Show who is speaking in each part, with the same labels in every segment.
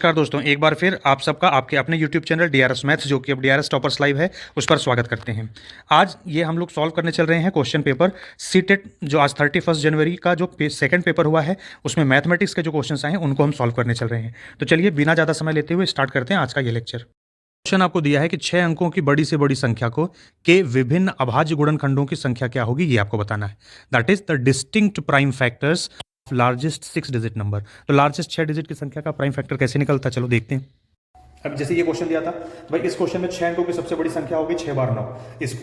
Speaker 1: नमस्कार दोस्तों, एक बार फिर आप सबका आपके अपने YouTube चैनल डीआरएस मैथ्स, जो कि अब डीआरएस टॉपर्स लाइव है, उस पर स्वागत करते हैं। आज ये हम लोग सॉल्व करने चल रहे हैं क्वेश्चन पेपर सीटेट, जो आज 31 जनवरी का जो सेकंड पेपर हुआ है, उसमें मैथमेटिक्स के जो क्वेश्चन आए हैं उनको हम सॉल्व करने चल रहे हैं। तो चलिए बिना ज़्यादा समय लेते हुए स्टार्ट करते हैं आज का ये लेक्चर। क्वेश्चन आपको दिया है कि 6 अंकों की बड़ी से बड़ी संख्या को के विभिन्न अभाज्य गुणनखंडों की संख्या क्या होगी, ये आपको बताना है। That is the distinct prime factors largest 6 digit number. तो लार्जेस्ट 6 डिजिट की संख्या का प्राइम फैक्टर कैसे निकलता है, चलो देखते हैं। अब जैसे ये क्वेश्चन दिया था भाई, इस क्वेश्चन में 6 अंकों की सबसे बड़ी संख्या होगी 6 बार 9।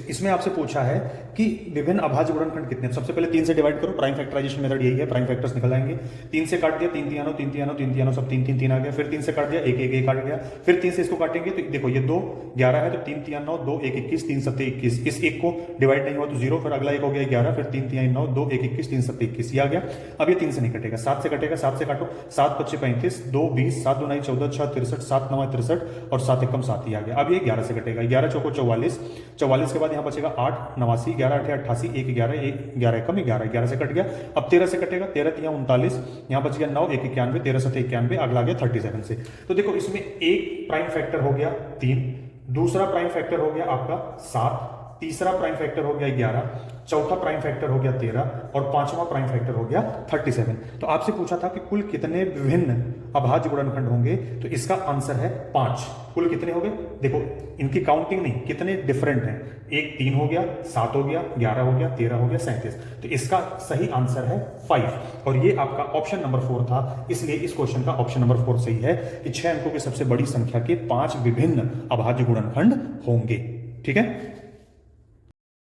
Speaker 1: इसमें आपसे पूछा है कि विभिन्न अभाज्य गुणनखंड कितने हैं। सबसे पहले 3 से डिवाइड करो, प्राइम फैक्टराइजेशन मेथड यही है, प्राइम फैक्टर्स निकल आएंगे। 3 से काट दिया, 3 3 9 3 3 3 3 सब 3 3 3 आ गया। फिर 3 से काट दिया, 1 1 1 काट गया। फिर 3 से इसको काटेंगे तो देखो ये 2 11 है, तो 3 3 9 2 1 21 3 7 21। इस एक को डिवाइड नहीं हुआ तो 0, फिर अगला एक हो गया 11, फिर 3 3 9 2 1 21 3 7 21, ये आ गया। अब ये 3 से नहीं कटेगा, 7 से कटेगा। 7 से काटो, 7 25 35 2 20 7 2 9 14 6 63 7 9 63 और 7 कम 7 ही आ गया। अब ये 11 से कटेगा, 11 चौको 44, 44 के बाद यहाँ बचेगा 8 89, 11 8 88, 1 11 1 11 कम 11, 11 से कट गया। अब 13 से कटेगा, 13 3 39, यहाँ बच गया 9 1 91, 13 7 91, अगला गया 37 से। तो देखो इसमें एक प्राइम फैक्टर हो गया 3, दूसरा प्राइम फैक्टर हो गया आपका 7, तीसरा प्राइम फैक्टर हो गया 11, चौथा प्राइम फैक्टर हो गया 13 और पांचवा प्राइम फैक्टर हो गया 37। तो आपसे पूछा था कि कुल कितने विभिन्न अभाज्य गुणनखंड होंगे, तो इसका आंसर है 5। कुल कितने हो गए देखो, इनकी काउंटिंग नहीं, कितने डिफरेंट हैं। एक 3 हो गया, 7 हो गया, 11 हो गया, 13 हो गया, 37। तो इसका सही आंसर है 5 और ये आपका ऑप्शन नंबर 4 था। इसलिए इस क्वेश्चन का ऑप्शन नंबर 4 सही है कि 6 अंकों की सबसे बड़ी संख्या के 5 विभिन्न अभाज्य गुणनखंड होंगे। ठीक है,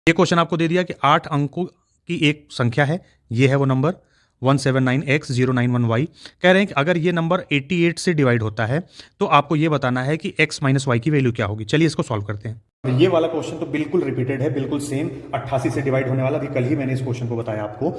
Speaker 1: ये क्वेश्चन आपको दे दिया कि 8 अंकों की एक संख्या है, ये है वो नंबर 179x091y। कह रहे हैं कि अगर ये नंबर 88 से डिवाइड होता है तो आपको ये बताना है कि x माइनस वाई की वैल्यू क्या होगी। चलिए इसको सॉल्व करते हैं। ये वाला क्वेश्चन तो बिल्कुल रिपीटेड है, बिल्कुल सेम 88 से डिवाइड होने वाला। भी कल ही मैंने इस क्वेश्चन को बताया आपको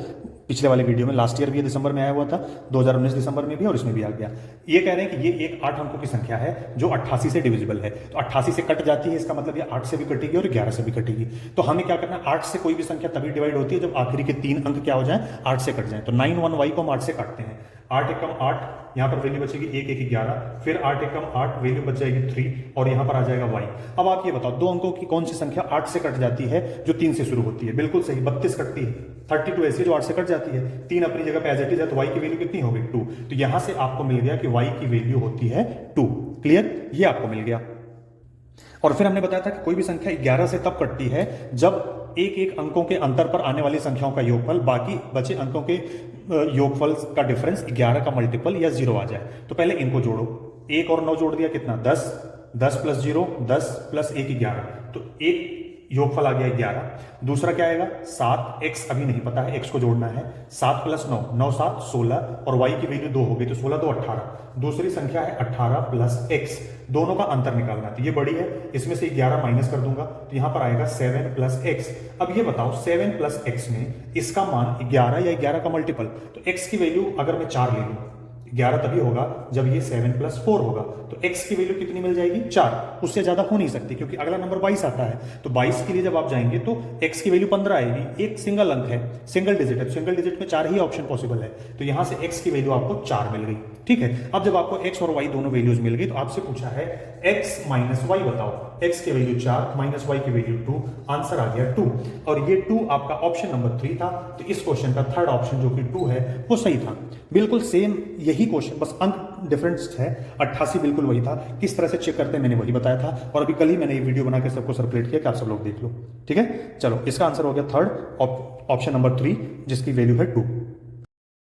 Speaker 1: पिछले वाले वीडियो में। लास्ट ईयर भी दिसंबर में आया हुआ था, 2019 दिसंबर में भी, और इसमें भी आ गया। ये कह रहे हैं कि ये एक 8 अंकों की संख्या है जो 88 से डिविजिबल है। तो 88 से कट जाती है, इसका मतलब ये 8 से भी कटेगी और 11 से भी कटेगी। तो हमें क्या करना है, 8 से कोई भी संख्या तभी डिवाइड होती है जब आखिरी के 3 अंक क्या हो जाए, 8 से कट जाए। तो 91y को हम 8 से काटते हैं। 8 एकम 8, यहाँ पर वैल्यू बचेगी 1 1 11, फिर 8 एकम 8, वैल्यू बच जाएगी 3 और यहाँ पर आ जाएगा y। अब आप ये बताओ, 2 अंकों की कौन सी संख्या 8 से कट जाती है जो 3 से शुरू होती है? बिल्कुल सही, 32 कटती है। 32 ऐसी जो 8 से कट जाती है, 3 अपनी जगह पे एज इट इज है, तो y की वैल्यू कितनी हो गई 2। तो यहां से आपको मिल गया कि y की वैल्यू होती है 2। क्लियर, ये आपको मिल गया। और फिर हमने बताया था कि कोई भी संख्या 11 से तब कटती है जब एक एक अंकों के अंतर पर आने वाली संख्याओं का योगफल बाकी बचे अंकों के योगफल का डिफरेंस 11 का मल्टीपल या 0 आ जाए। तो पहले इनको जोड़ो, 1 और 9 जोड़ दिया, कितना 10, 10 प्लस 0 10 प्लस 1 11, तो एक योगफल आ गया 11। दूसरा क्या आएगा 7, x अभी नहीं पता है, x को जोड़ना है। 7 प्लस 9, 9 7 16 और y की वैल्यू 2 हो गई, तो 16 2 18। दूसरी संख्या है 18 प्लस x, दोनों का अंतर निकालना है। तो ये बड़ी है, इसमें से 11 माइनस कर दूंगा तो यहां पर आएगा 7 प्लस x। अब ये बताओ 7 प्लस x में इसका मान 11 या 11 का मल्टीपल, तो x की वैल्यू अगर मैं 4 ले लूं, 11 तभी होगा जब ये 7 प्लस 4 होगा। तो x की वैल्यू कितनी मिल जाएगी 4, उससे ज्यादा हो नहीं सकती क्योंकि अगला नंबर 22 आता है। तो 22 के लिए जब आप जाएंगे तो x की वैल्यू 15 आएगी। एक सिंगल अंक है, सिंगल डिजिट है, सिंगल डिजिट में 4 ही ऑप्शन पॉसिबल है, तो यहां से x की वैल्यू आपको 4 मिल गई। ठीक है, अब जब आपको x और y दोनों वैल्यूज मिल गई तो आपसे पूछा है x माइनस वाई बताओ। x की वैल्यू 4 माइनस y की वैल्यू 2, आंसर आ गया 2। और ये 2 आपका ऑप्शन नंबर 3 था। तो इस क्वेश्चन का थर्ड ऑप्शन जो कि 2 है वो सही था। बिल्कुल सेम यही क्वेश्चन, बस अंक डिफरेंस है। 88 बिल्कुल वही था। किस तरह से चेक करते हैं मैंने वही बताया था, और अभी कल ही मैंने ये वीडियो बना के सबको सर्कुलेट किया कि आप सब लोग देख लो। ठीक है, चलो इसका आंसर हो गया थर्ड ऑप्शन नंबर 3, जिसकी वैल्यू है 2।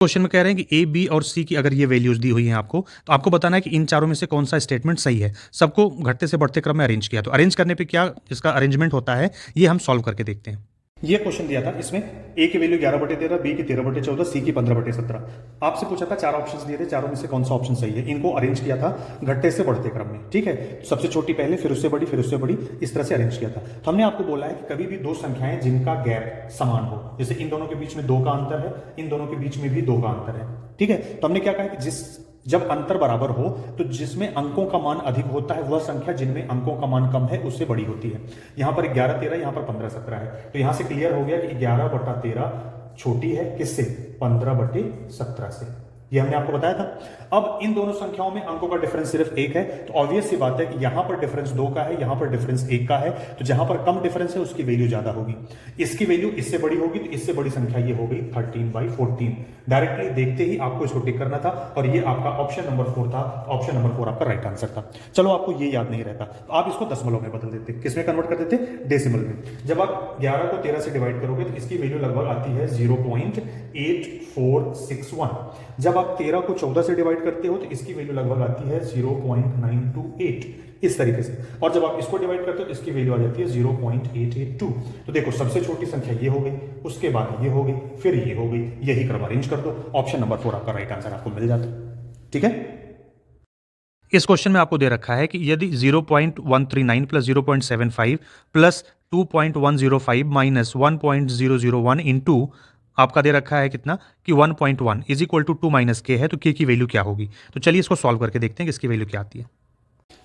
Speaker 1: क्वेश्चन में कह रहे हैं कि ए, बी और सी की अगर ये वैल्यूज दी हुई हैं आपको, तो आपको बताना है कि इन चारों में से कौन सा स्टेटमेंट सही है। सबको घटते से बढ़ते क्रम में अरेंज किया, तो अरेंज करने पे क्या इसका अरेंजमेंट होता है ये हम सॉल्व करके देखते हैं। ये क्वेश्चन दिया था, इसमें ए की वैल्यू 11/13, बी की 13/14, सी की 15/17। आपसे पूछा था 4 ऑप्शंस दिए थे, चारों में से कौन सा ऑप्शन सही है। इनको अरेंज किया था घटते से बढ़ते क्रम में। ठीक है, सबसे छोटी पहले, फिर उससे बड़ी, फिर उससे बड़ी, इस तरह से अरेंज किया था। तो हमने आपको बोला है कि कभी भी दो संख्याएं जिनका गैप समान हो, जैसे इन दोनों के बीच में 2 का अंतर है, इन दोनों के बीच में भी 2 का अंतर है। ठीक है, तो हमने क्या कहा कि जब अंतर बराबर हो तो जिसमें अंकों का मान अधिक होता है वह संख्या जिनमें अंकों का मान कम है उससे बड़ी होती है। यहां पर 11 13, यहां पर 15 17 है। तो यहां से क्लियर हो गया कि 11/13 छोटी है किससे, 15/17 से। ये हमने आपको बताया था। अब इन दोनों संख्याओं में अंकों का डिफरेंस सिर्फ एक है, तो ऑब्वियस सी बात है कि यहां पर डिफरेंस 2 का है, यहां पर डिफरेंस 1 का है, तो जहां पर कम डिफरेंस है उसकी वैल्यू ज्यादा होगी। इसकी वैल्यू इससे बड़ी होगी, तो इससे बड़ी संख्या ये हो गई 13/14। डायरेक्टली देखते ही आपको इसको टिक करना था और ये आपका ऑप्शन नंबर 4 था। ऑप्शन नंबर 4 आपका राइट आंसर था। चलो आपको ये याद नहीं रहता तो आप इसको दशमलव में बदल देते। किसमें कन्वर्ट कर देते? डेसिमल में। जब आप 11 को 13 से डिवाइड करोगे तो इसकी वैल्यू लगभग आती है 0.8461। जब आप 13 को 14 से डिवाइड करते हो तो इसकी वैल्यू लगभग आती है 0.928, इस तरीके से। और जब आप इसको डिवाइड करते हो तो इसकी वैल्यू आ जाती है 0.882। तो देखो सबसे छोटी संख्या ये हो गई, उसके बाद ये हो गई, फिर ये हो गई, यही क्रम अरेंज कर दो, ऑप्शन नंबर 4 आपका राइट आंसर आपको मिल जाता। ठीक है। इस क्वेश्चन में आपको दे रखा है कि यदि 0.139 प्लस 0.75 प्लस 2.105 माइनस 1.001 इंटू आपका दे रखा है कितना कि 1.1 इज इक्वल टू 2 माइनस के है, तो के की वैल्यू क्या होगी। तो चलिए इसको सॉल्व करके देखते हैं कि इसकी वैल्यू क्या आती है।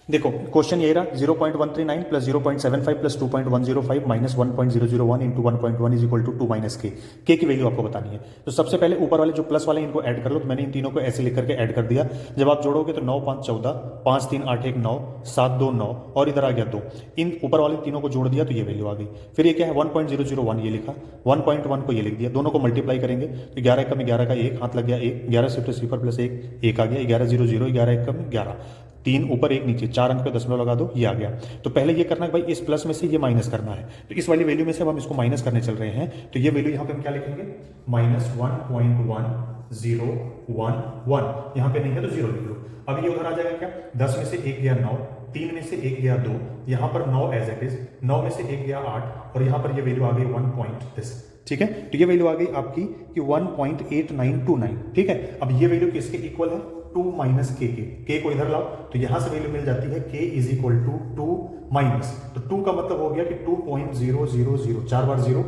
Speaker 1: देखो क्वेश्चन ये रहा 0.139 plus 0.75 plus 2.105 minus 1.001 into 1.1 is equal to 2 minus k की वैल्यू आपको बतानी है। तो सबसे पहले ऊपर वाले जो प्लस वाले इनको ऐड कर लो। तो मैंने इन तीनों को ऐसे लिख करके ऐड कर दिया। जब आप जोड़ोगे तो 9 5 14, 5 3 8 1 9, 7 2 9 और इधर आ गया 2। इन ऊपर वाले तीनों को जोड़ दिया तो ये वैल्यू आ गई। फिर ये क्या है 1.001 ये लिखा, 1.1 को ये लिख दिया, दोनों को मल्टीप्लाई करेंगे तो 11 का में 11 का 1 हाथ लग गया 1, 11 सिफर सिफर प्लस 1 आ गया, 11 0 0, 11 1 का में 11, 3 ऊपर 1 नीचे, 4 अंक पे दशमलव लगा दो, ये आ गया। तो पहले ये करना है भाई इस प्लस में से ये माइनस करना है। तो इस वाली वैल्यू में से अब हम इसको माइनस करने चल रहे हैं। तो ये वैल्यू यहाँ पे हम क्या लिखेंगे -1.1011, यहाँ पे नहीं है तो 0 लिख लो। अब ये उधर आ जाएगा क्या, 10 में से 1 गया 9, 3 में से 1 गया 2, यहाँ पर 9 एज इट इज, 9 में से 1 गया 8 और यहाँ पर ये वैल्यू आ गई 1. ठीक है। तो ये वैल्यू आ गई आपकी कि 1.8929। ठीक है। अब ये वैल्यू किसके इक्वल है, 2 माइनस के को इधर लाओ तो यहां से वैल्यू मिल जाती है k is equal to 2 minus, तो 2 का मतलब हो गया कि 2.000, 4 बार 0,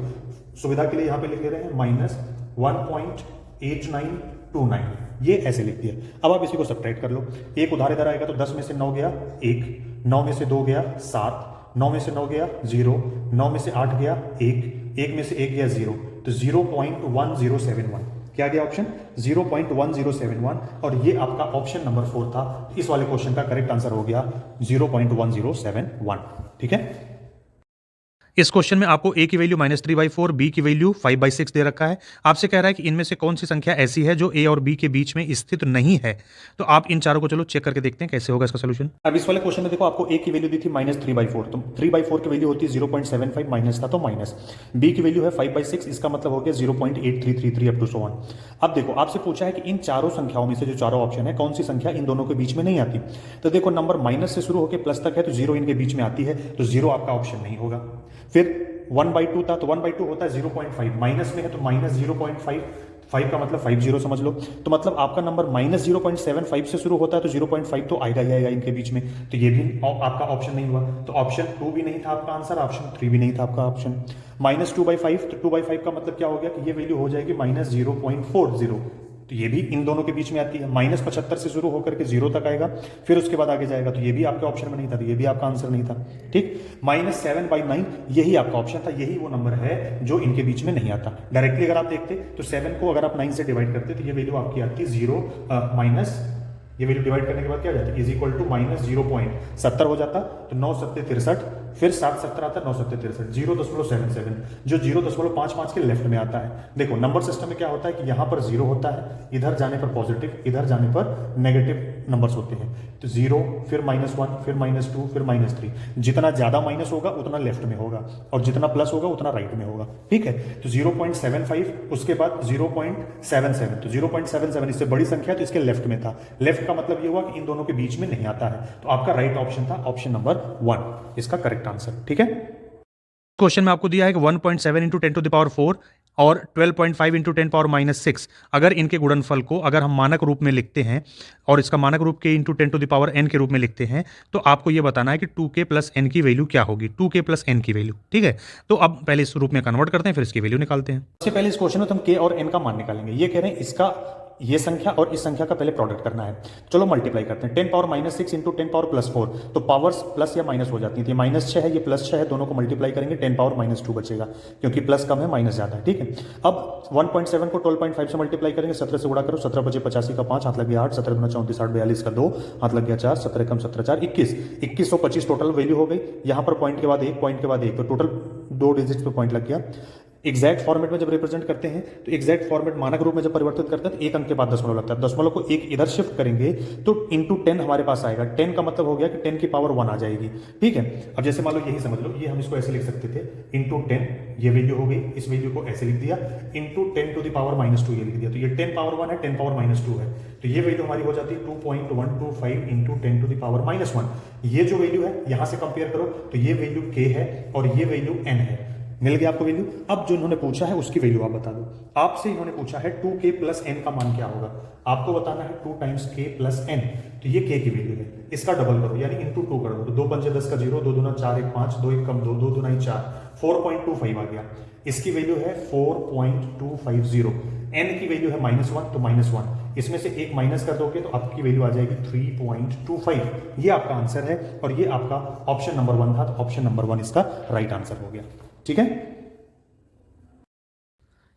Speaker 1: सुविधा के लिए यहां पे लिख ले रहे हैं -1.8929, ये ऐसे लिख दिया। अब आप इसी को सब्ट्रैक्ट कर लो। एक उधार इधर आएगा तो 10 में से 9 गया 1, 9 में से 2 गया 7, 9 में से 9 गया 0, 9 में से 8 गया 1, 1 में से 1 गया 0, तो 0.1071 क्या गया ऑप्शन 0.1071 और ये आपका ऑप्शन नंबर 4 था। इस वाले क्वेश्चन का करेक्ट आंसर हो गया 0.1071। ठीक है। इस क्वेश्चन में आपको a की वैल्यू -3/4, b की वैल्यू 5/6 दे रखा है। आपसे कह रहा है कि इनमें से कौन सी संख्या ऐसी है जो a और b के बीच में स्थित नहीं है। तो आप इन चारों को चलो चेक करके देखते हैं कैसे होगा इसका सोल्यूशन। अब इस वाले क्वेश्चन में देखो आपको a की वैल्यू दी थी -3/4, तो 3/4 की वैल्यू होती है 0.75, माइनस था तो माइनस। b की वैल्यू है 5/6, इसका मतलब हो गया 0.8333 अप टू सो ऑन। अब देखो आपसे पूछा है कि इन चारों संख्याओं में से जो चारों ऑप्शन है कौन सी संख्या इन दोनों के बीच में नहीं आती। तो देखो नंबर माइनस से शुरू होकर प्लस तक है तो 0 इनके बीच में आती है, तो 0 आपका ऑप्शन नहीं होगा। फिर 1/2 था तो 1/2 होता है 0.5, माइनस में है तो -0.5, 5 का मतलब 50 समझ लो। तो मतलब आपका नंबर -0.75 से शुरू होता है तो 0.5 तो आएगा ही आएगा इनके बीच में, तो ये भी आपका ऑप्शन नहीं हुआ। तो ऑप्शन 2 भी नहीं था आपका आंसर, ऑप्शन 3 भी नहीं था आपका ऑप्शन। -2/5, तो 2/5 का मतलब क्या हो गया कि ये वैल्यू हो जाएगी -0.40, तो ये भी इन दोनों के बीच में आती है। -75 से शुरू होकर के 0 तक आएगा, फिर उसके बाद आगे जाएगा तो ये भी आपके ऑप्शन में नहीं था, तो ये भी आपका आंसर नहीं था। ठीक। -7/9 यही आपका ऑप्शन था, यही वो नंबर है जो इनके बीच में नहीं आता। डायरेक्टली अगर आप देखते तो 7 को अगर आप 9 से डिवाइड करते तो ये वैल्यू आपकी आती 0 माइनस, ये वैल्यू डिवाइड करने के बाद क्या हो जाता है इज इक्वल टू -0.70 हो जाता, तो 9 7 63, फिर 7 7 आता 9 7 63, 0.77 जो 0.55 के लेफ्ट में आता है। देखो नंबर सिस्टम में क्या होता है कि यहां पर 0 होता है, इधर जाने पर पॉजिटिव, इधर जाने पर नेगेटिव नंबर्स होते हैं। तो 0, फिर -1, फिर -2, फिर -3, जितना ज्यादा माइनस होगा उतना लेफ्ट में होगा और जितना प्लस होगा उतना राइट में होगा। ठीक है। तो 0.75, उसके बाद 0.77, तो 0.77 इससे बड़ी संख्या तो इसके लेफ्ट में था। लेफ्ट का मतलब ये हुआ कि इन दोनों के बीच में नहीं आता है, तो आपका राइट ऑप्शन था ऑप्शन नंबर 1 इसका करेक्ट आंसर। ठीक है। क्वेश्चन में आपको दिया है कि 1.7 इंटू 10⁴ और 12.5 इंटू 10⁻⁶ अगर इनके गुणनफल को अगर हम मानक रूप में लिखते हैं और इसका मानक रूप के इंटू 10⁻n के रूप में लिखते हैं तो आपको यह बताना है कि 2k प्लस n की वैल्यू क्या होगी, 2k प्लस n की वैल्यू। ठीक है। तो अब पहले इस रूप में कन्वर्ट करते हैं फिर इसकी वैल्यू निकालते हैं। सबसे पहले इस क्वेश्चन में हम k और n का मान निकालेंगे। ये कह रहे हैं इसका ये संख्या और इस संख्या का पहले प्रोडक्ट करना है। चलो मल्टीप्लाई करते हैं। 10 पावर -6 इंटू 10 पावर +4, तो पावर्स प्लस या माइनस हो जाती थी। -6 है, ये +6 है, दोनों को मल्टीप्लाई करेंगे 10 पावर -2 बचेगा, क्योंकि प्लस कम है माइनस ज़्यादा है। ठीक है, अब 1.7 को 12.5 से मल्टीप्लाई करेंगे, 17 से गुणा करो, 17 बचे 85 का 5, हाथ लग गया 8, 17 गुना 34 8, 42 का 2, हाथ लग गया 4, 17 कम 17 4 21, 2125 टोटल वैल्यू हो गई। यहाँ पर पॉइंट के बाद एक, पॉइंट के बाद एक, तो टोटल 2 डिजिट्स पे पॉइंट लग गया। एग्जैक्ट फॉर्मेट में जब रिप्रेजेंट करते हैं तो एग्जैक्ट फॉर्मेट मानक रूप में जब परिवर्तित करते हैं तो एक अंक के बाद दशमलव लगता है। दशमलव को एक इधर शिफ्ट करेंगे तो इंटू 10 हमारे पास आएगा। 10 का मतलब हो गया कि 10 की पावर 1 आ जाएगी। ठीक है, अब जैसे मान लो यही समझ लो, ये हम इसको ऐसे लिख सकते थे, इंटू 10 ये वैल्यू हो गई, इस वैल्यू को ऐसे लिख दिया, इंटू 10 टू द पावर -2 ये लिख दिया। तो ये 10 पावर 1 है, 10 पावर -2 है, तो ये वैल्यू हमारी हो जाती है 2.125 इंटू 10 टू द पावर -1। ये जो वैल्यू है यहां से कंपेयर करो तो ये वैल्यू k है और ये वैल्यू n है। मिल गया आपको वैल्यू। अब जो इन्होंने पूछा है उसकी वैल्यू आप बता दो। आपसे इन्होंने पूछा है 2k प्लस n का मान क्या होगा, आपको बताना है 2 टाइम्स k प्लस n, तो ये k की वैल्यू है, इसका डबल करो यानी इंटू 2 कर दो, तो 2 पंजे 10 का 0, 2 दूना 4 1 5, 2 1 कम 2, 2 दूना 4, 4.25 आ गया। इसकी वैल्यू है 4.250। n की वैल्यू है -1, तो -1, इसमें से एक माइनस कर दोगे तो आपकी वैल्यू आ जाएगी 3.25। ये आपका आंसर है और ये आपका ऑप्शन नंबर 1 था, तो ऑप्शन नंबर 1 इसका राइट आंसर हो गया। ठीक है,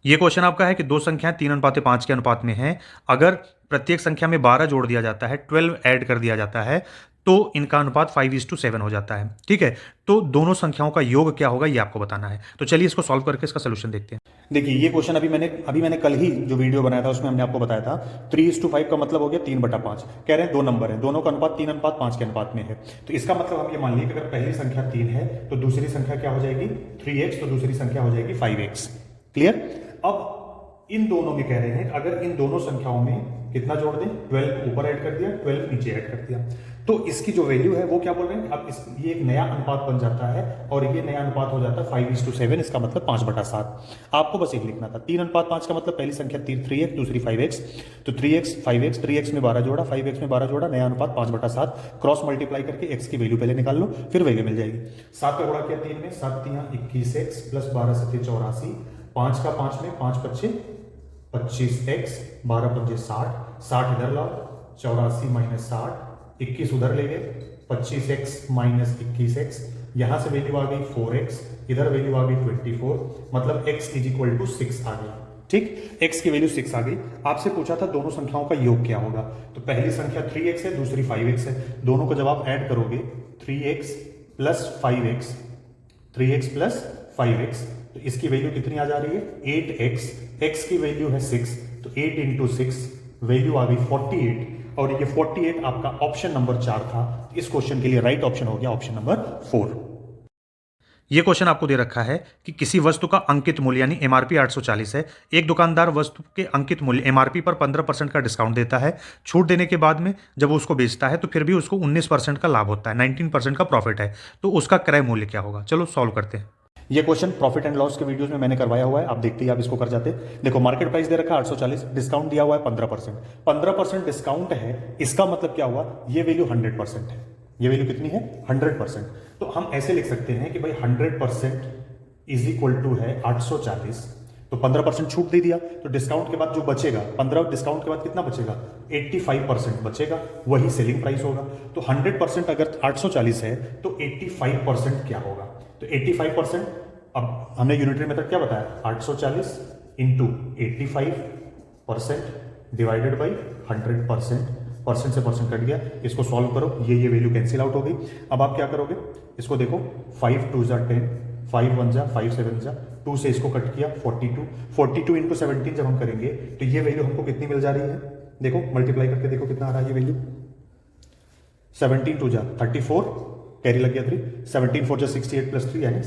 Speaker 2: ये क्वेश्चन आपका है कि दो संख्याएं 3:5 के अनुपात में हैं। अगर प्रत्येक संख्या में 12 जोड़ दिया जाता है, 12 ऐड कर दिया जाता है, तो इनका अनुपात 5:7 हो जाता है। ठीक है, तो दोनों संख्याओं का योग क्या होगा ये आपको बताना है। तो चलिए इसको सॉल्व करके इसका सोल्यूशन देखते हैं।
Speaker 1: देखिए ये क्वेश्चन अभी मैंने कल ही जो वीडियो बनाया था उसमें हमने आपको बताया था 3:5 का मतलब हो गया 3/5। कह रहे हैं दो नंबर है, दोनों का अनुपात 3:5 के अनुपात में है, तो इसका मतलब हम ये मान लीजिए कि अगर पहली संख्या 3 है तो दूसरी संख्या क्या हो जाएगी 3x, तो दूसरी संख्या हो जाएगी 5x। क्लियर। अब इन दोनों में कह रहे हैं अगर इन दोनों संख्याओं में कितना जोड़ दें, 12 ऊपर ऐड कर दिया, 12 नीचे ऐड कर दिया, तो इसकी जो वैल्यू है वो क्या बोल रहे हैं, अब ये एक नया अनुपात बन जाता है और ये नया अनुपात हो जाता है 5:7, इसका मतलब 5/7। आपको बस एक लिखना था, 3:5 का मतलब पहली संख्या 3x, दूसरी 5x, तो 3x 5x, 3x में 12 जोड़ा, 5x में 12 जोड़ा, नया अनुपात 5/7, क्रॉस मल्टीप्लाई करके x की वैल्यू पहले निकाल लो, फिर वैल्यू मिल जाएगी। 7 का गुणा किया 3 में, 7 3 21x प्लस 12 7 84, 5 का 5 में, 5 5 25x, 12 5 60, 60 इधर लाओ, 84 - 60, 21 उधर ले गए, 25x - 21x, यहां से वैल्यू आ गई 4x, इधर वैल्यू आ गई 24, मतलब x = 6 आ गया। ठीक, x की वैल्यू 6 आ गई। आपसे पूछा था दोनों संख्याओं का योग क्या होगा, तो पहली संख्या 3x है, दूसरी 5x है, दोनों को जब आप ऐड करोगे 3x plus 5x, 3x plus 5x, तो इसकी वैल्यू कितनी आ जा रही है 8x, x की वैल्यू है 6, तो 8 × 6 वैल्यू आ गई 48, और ये 48 आपका ऑप्शन नंबर 4 था। इस क्वेश्चन के लिए राइट ऑप्शन हो गया ऑप्शन नंबर 4।
Speaker 2: ये क्वेश्चन आपको दे रखा है कि किसी वस्तु का अंकित मूल्य यानी एमआरपी 840 है। एक दुकानदार वस्तु के अंकित मूल्य एमआरपी पर 15% का डिस्काउंट देता है। छूट देने के बाद में जब वो उसको बेचता है तो फिर भी उसको 19% का लाभ होता है, 19% का प्रॉफिट है, तो उसका क्रय मूल्य क्या होगा। चलो सॉल्व करते हैं।
Speaker 1: ये क्वेश्चन प्रॉफिट एंड लॉस के वीडियोस में मैंने करवाया हुआ है, आप देखते ही आप इसको कर जाते। देखो मार्केट प्राइस दे रखा है 840, डिस्काउंट दिया हुआ है 15%, 15% डिस्काउंट है, इसका मतलब क्या हुआ, ये वैल्यू 100% है। ये वैल्यू कितनी है 100%। तो हम ऐसे लिख सकते हैं कि भाई 100% = है 840, तो 15% छूट दे दिया, तो डिस्काउंट के बाद जो बचेगा 15 डिस्काउंट के बाद कितना बचेगा 85% बचेगा, वही सेलिंग प्राइस होगा। तो 100% अगर 840 है तो 85% क्या होगा, तो 85%, अब हमने यूनिटरी मेथड क्या बताया 840 × 85% डिवाइडेड बाई 100%, परसेंट से परसेंट कट गया, इसको सॉल्व करो, ये वैल्यू कैंसिल आउट हो गई। अब आप क्या करोगे, इसको देखो 5 2 = 10, 5 1 = 5 7 = 2 से इसको कट किया 42, 42 × 17 जब हम करेंगे तो ये वैल्यू हमको कितनी मिल जा रही है, देखो मल्टीप्लाई करके देखो कितना आ रहा है ये वैल्यू, 17 2 = 34, कैरी लग गया 3, 17 4 = 68 + 3 यानी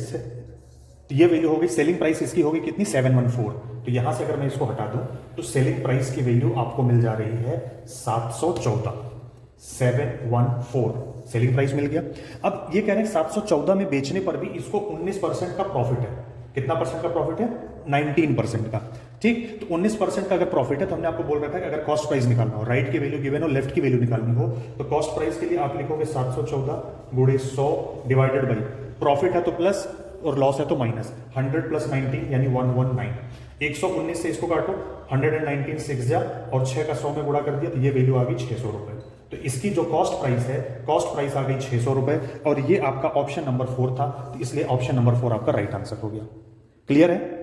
Speaker 1: तो ये वैल्यू होगी, सेलिंग प्राइस इसकी होगी कितनी 714। तो यहां से अगर मैं इसको हटा दूं तो सेलिंग प्राइस की वैल्यू आपको मिल जा रही है 714, 714 सेलिंग प्राइस मिल गया। अब ये कह रहे हैं 714 में बेचने पर भी इसको 19% का प्रॉफिट है। कितना परसेंट का प्रॉफिट है 19% का। ठीक, तो 19% का अगर प्रॉफिट है तो हमने आपको बोल रखा है कि अगर कॉस्ट प्राइस निकालना हो, राइट की वैल्यू गिवन हो, लेफ्ट की वैल्यू निकालनी हो, तो कॉस्ट प्राइस के लिए आप लिखोगे 714 × 100 डिवाइडेड बाई, प्रॉफिट है तो प्लस और लॉस है तो माइनस, 100 + 90 यानी 119, 119 से इसको काटो, 119 6 जा और 6 का 100 में गुणा कर दिया तो ये वैल्यू आ गई 600 रुपए। तो इसकी जो कॉस्ट प्राइस है, कॉस्ट प्राइस आ गई 600 रुपए और ये आपका ऑप्शन नंबर 4 था, तो इसलिए ऑप्शन नंबर 4 आपका राइट आंसर हो गया। क्लियर है?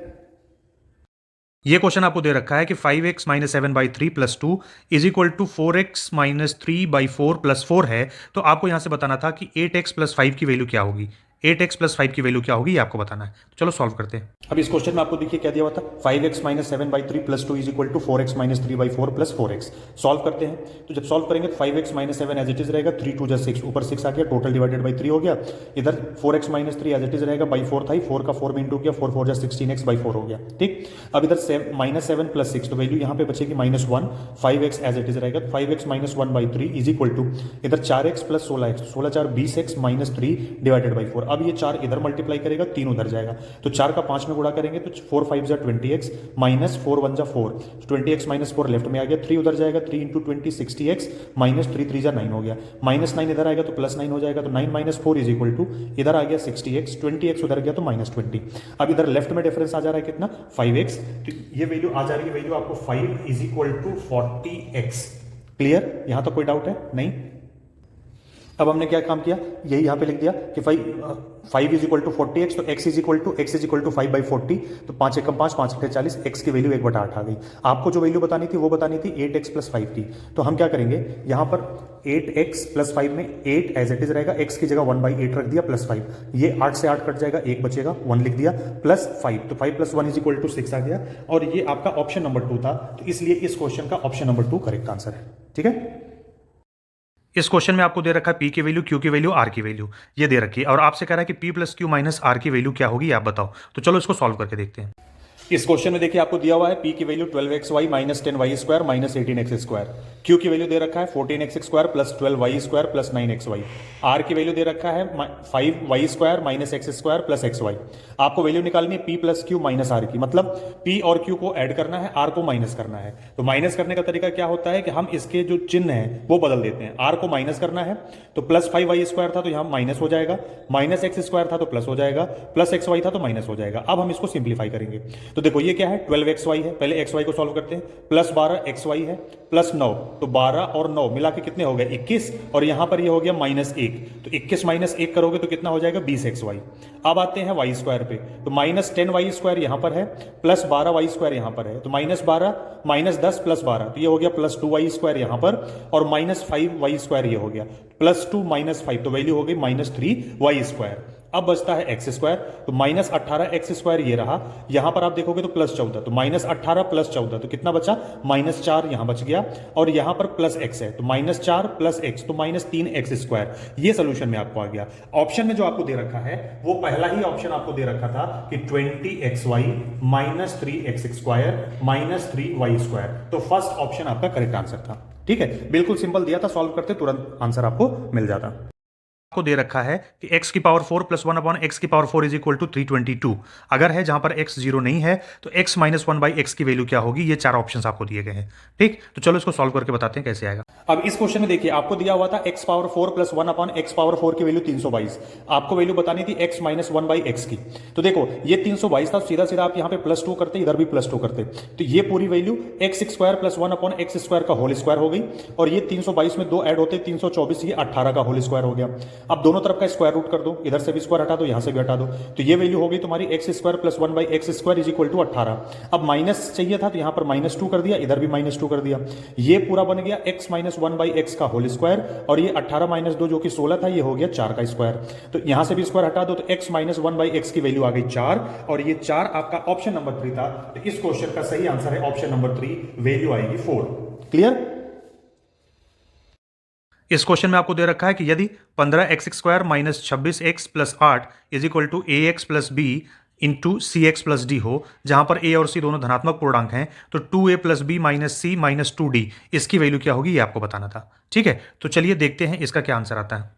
Speaker 2: ये क्वेश्चन आपको दे रखा है कि 5x minus 7/3 plus 2 is equal to 4x minus 3/4 plus 4 है। तो आपको यहां से बताना था कि 8x प्लस 5 की वैल्यू क्या होगी। 8x प्लस 5 की वैल्यू क्या होगी ये आपको बताना है। तो चलो सॉल्व करते हैं।
Speaker 1: अब इस क्वेश्चन में आपको देखिए क्या दिया हुआ था, 5x minus 7/3 plus 2 is equal to 4x minus 3/4 plus 4x। Solve करते हैं तो जब सॉल्व करेंगे तो 5x minus 7 as it is रहेगा, 3 2 6, ऊपर 6 आ गया, टोटल डिवाइडेड बाई 3 हो गया। इधर 4x minus 3 as it is रहेगा, बाई 4 था, 4 का 4 में इंटू किया, 4 4 16x बाई 4 हो गया। ठीक, अब इधर माइनस 7 प्लस 6, तो वैल्यू यहाँ पे बचेगी -1, 5x एज इट इज रहेगा, 5x minus 1/3 is equal to इधर 4x plus 16x, 16 4 20x minus 3 divided by 4। अब ये 4 इधर मल्टीप्लाई करेगा, 3 उधर जाएगा, तो 4 का 5 में गुणा करेंगे तो 4 5 जा 20x माइनस 4 1 जा 4, 20x माइनस 4 लेफ्ट में आ गया, 3 उधर जाएगा, 3 इंटू 20 60x माइनस 3 3 जा 9 हो गया, माइनस 9 इधर आएगा तो प्लस 9 हो जाएगा, तो 9 माइनस 4 इज इक्वल टू इधर आ गया 60x, 20x उधर गया तो माइनस 20। अब इधर लेफ्ट में डिफरेंस आ जा रहा है कितना, 5x, तो ये वैल्यू आ जा रही है, वैल्यू आपको 5 is equal to 40x। Clear? यहां तक कोई डाउट है? नहीं। अब हमने क्या काम किया, यही यहां पे लिख दिया कि 5 इज इक्वल टू 40x, तो x इज इक्वल टू 5/40, तो 5 एकम 5 5 अट्ठे 40, x की वैल्यू 1/8 आ गई। आपको जो वैल्यू बतानी थी वो बतानी थी 8x प्लस 5 की। तो हम क्या करेंगे, यहां पर 8x प्लस 5 में 8 एज इट इज रहेगा, x की जगह 1/8 रख दिया प्लस 5, ये 8 से 8 कट जाएगा, 1 बचेगा, 1 लिख दिया, प्लस 5, तो 5 प्लस 1 इज इक्वल टू 6 आ गया, और ये आपका ऑप्शन नंबर 2 था, तो इसलिए इस क्वेश्चन का ऑप्शन नंबर 2 करेक्ट आंसर है। ठीक है?
Speaker 2: इस क्वेश्चन में आपको दे रखा है p की वैल्यू, q की वैल्यू, r की वैल्यू ये दे रखी है और आपसे कह रहा है कि p plus Q minus r की वैल्यू क्या होगी आप बताओ। तो चलो इसको सॉल्व करके देखते हैं।
Speaker 1: इस क्वेश्चन में देखिए आपको दिया हुआ है p की value 12xy minus 10y square minus 18x square, q की वैल्यू दे रखा है 14x square plus 12y square plus 9xy, r की वैल्यू दे रखा है 5y square minus x square plus xy। आपको वैल्यू निकालनी है p plus Q minus r की, मतलब p और q को ऐड करना है, r को माइनस करना है। तो माइनस करने का तरीका क्या होता है कि हम इसके जो चिन्ह है वो बदल देते हैं, r को माइनस करना है तो प्लस 5y स्क्वायर था तो यहां माइनस हो जाएगा, माइनस x स्क्वायर था तो प्लस हो जाएगा, प्लस xy था तो माइनस हो जाएगा। अब हम इसको सिंप्लीफाई करेंगे, तो देखो ये क्या है, 12xy है, पहले xy को सॉल्व करते हैं, प्लस 12xy है प्लस 9, तो 12 और 9 मिला के कितने हो गए 21, और यहां पर ये हो गया -1, तो 21 माइनस 1 करोगे तो कितना हो जाएगा 20xy। अब आते हैं y स्क्वायर पे, तो माइनस 10y स्क्वायर यहां पर है, प्लस 12y स्क्वायर यहां पर है, तो माइनस 12 माइनस 10 प्लस 12, तो ये हो गया प्लस 2y स्क्वायर यहां पर, और माइनस 5y स्क्वायर ये हो गया, प्लस 2 माइनस 5, तो वैल्यू हो गई -3y स्क्वायर। अब बचता है एक्स स्क्वायर, तो माइनस 18 एक्स स्क्वायर ये रहा, यहां पर आप देखोगे तो प्लस 14, तो माइनस 18 प्लस 14 तो कितना बचा, -4 यहां बच गया, और यहां पर प्लस एक्स है तो -4 प्लस एक्स तो -3 एक्स स्क्वायर। ये सोल्यूशन में आपको आ गया। ऑप्शन में जो आपको दे रखा है वो पहला ही ऑप्शन आपको दे रखा था कि 20xy minus 3x square minus 3y square, तो फर्स्ट ऑप्शन आपका करेक्ट आंसर था। ठीक है, बिल्कुल सिंपल दिया था, सॉल्व करते तुरंत आंसर आपको मिल जाता।
Speaker 2: को दे रखा है कि x की पावर 4 प्लस 1 अपॉन x की पावर 4 इज इक्वल टू 322 अगर है, जहां पर x 0 नहीं है तो x माइनस 1/x की वैल्यू क्या होगी। ये 4 ऑप्शंस आपको दिए गए हैं। ठीक, तो चलो इसको सॉल्व करके बताते हैं कैसे आएगा।
Speaker 1: अब इस क्वेश्चन में देखिए आपको दिया हुआ था x power 4 plus 1 upon x power 4 की वैल्यू 322, आपको वैल्यू बतानी थी x माइनस 1/x की। तो देखो ये 322 था, सीधा सीधा आप यहां पे +2 करते, इधर भी +2 करते, तो ये पूरी value x square plus 1 upon x square का होल स्क्वायर हो गई, और ये 322 में 2 ऐड होते 324, ये 18 का होल स्क्वायर हो गया। अब दोनों तरफ का स्क्वायर रूट कर दो, इधर से भी स्क्वायर हटा दो, यहां से भी हटा दो, तो ये वैल्यू हो गई तुम्हारी x square plus 1/x square is equal to 18। अब माइनस चाहिए था तो यहां पर -2 कर दिया, इधर भी -2 कर दिया, ये पूरा बन गया x माइनस 1/x का होल स्क्वायर, और ये 18 माइनस 2 जो कि 16 था, ये हो गया 4 का स्क्वायर। तो यहां से भी स्क्वायर हटा दो तो x माइनस 1/x की वैल्यू आ गई 4, और ये 4 आपका ऑप्शन नंबर 3 था। तो इस क्वेश्चन का सही आंसर है ऑप्शन नंबर 3, वैल्यू आएगी 4। क्लियर?
Speaker 2: इस क्वेश्चन में आपको दे रखा है कि यदि 15x square minus 26x plus 8 is equal to ax plus b into cx plus d हो, जहां पर a और c दोनों धनात्मक पूर्णांक हैं, तो 2a plus b minus c minus 2d इसकी वैल्यू क्या होगी ये आपको बताना था। ठीक है, तो चलिए देखते हैं इसका क्या आंसर आता है।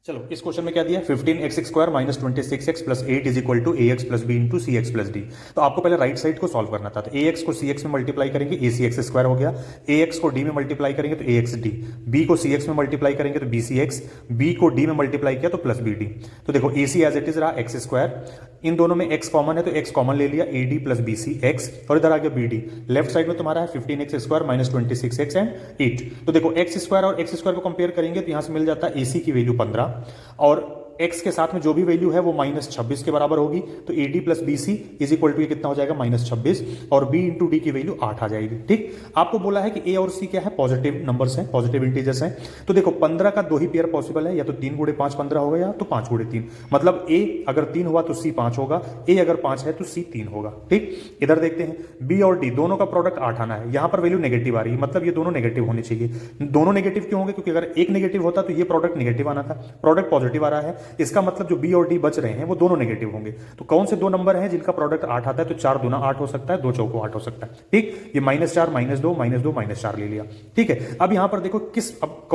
Speaker 1: चलो इस क्वेश्चन में क्या दिया 15x² minus 26x plus 8 is equal to ax plus b into c x plus d. तो आपको पहले राइट साइड को सॉल्व करना था। तो ax को cx में मल्टीप्लाई करेंगे ac(x² हो गया, ax को d में मल्टीप्लाई करेंगे तो axd, b को cx में मल्टीप्लाई करेंगे तो bcx, b को d में मल्टीप्लाई किया तो प्लस bd। तो देखो ac एज इट इज रहा x², इन दोनों में x कॉमन है तो x कॉमन ले लिया ad प्लस bc x, और इधर आ गया bd। लेफ्ट साइड में तुम्हारा है 15x² माइनस 26x एंड 8। तो देखो x² और x² को कंपेयर करेंगे तो यहां से मिल जाता है ac की वैल्यू 15 और x के साथ में जो भी वैल्यू है वो माइनस 26 के बराबर होगी। तो ad plus b c is equal to कितना हो जाएगा माइनस 26, और b इंटू डी की वैल्यू 8 आ जाएगी। ठीक, आपको बोला है कि a और c क्या है, पॉजिटिव नंबर्स हैं, पॉजिटिव इंटीजर्स हैं। तो देखो 15 का दो ही पेयर पॉसिबल है, या तो 3 गुणे 5 15 होगा, या तो 5 गुणे 3। मतलब a अगर 3 हुआ तो c 5 होगा, a अगर 5 है तो c 3 होगा। ठीक, इधर देखते हैं b और d दोनों का प्रोडक्ट 8 आना है। यहां पर वैल्यू नेगेटिव आ रही है, मतलब ये दोनों नेगेटिव होने चाहिए। दोनों नेगेटिव क्यों होंगे, क्योंकि अगर एक नेगेटिव होता तो ये प्रोडक्ट नेगेटिव आना था, प्रोडक्ट पॉजिटिव आ रहा है, इसका मतलब जो b और d बच रहे हैं वो दोनों नेगेटिव होंगे। तो कौन से दो नंबर हैं जिनका प्रोडक्ट 8 आता है, तो 4 दूना 8 हो सकता है, 2 चौको 8 हो सकता है। ठीक, ये -4 -2 -2 -4 ले लिया। ठीक है, अब यहां पर देखो